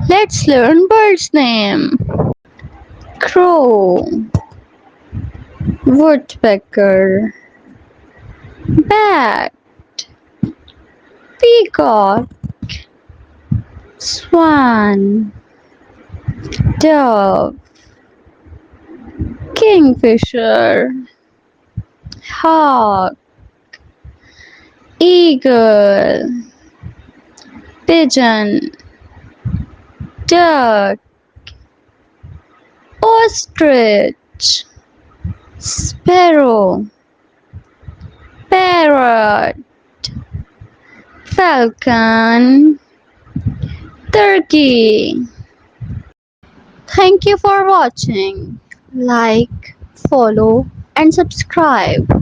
Let's learn birds' name. Crow, woodpecker, bat, peacock, swan, dove, kingfisher, hawk, eagle, pigeon, duck, ostrich, sparrow, parrot, falcon, turkey. Thank you for watching. Like, follow, and subscribe.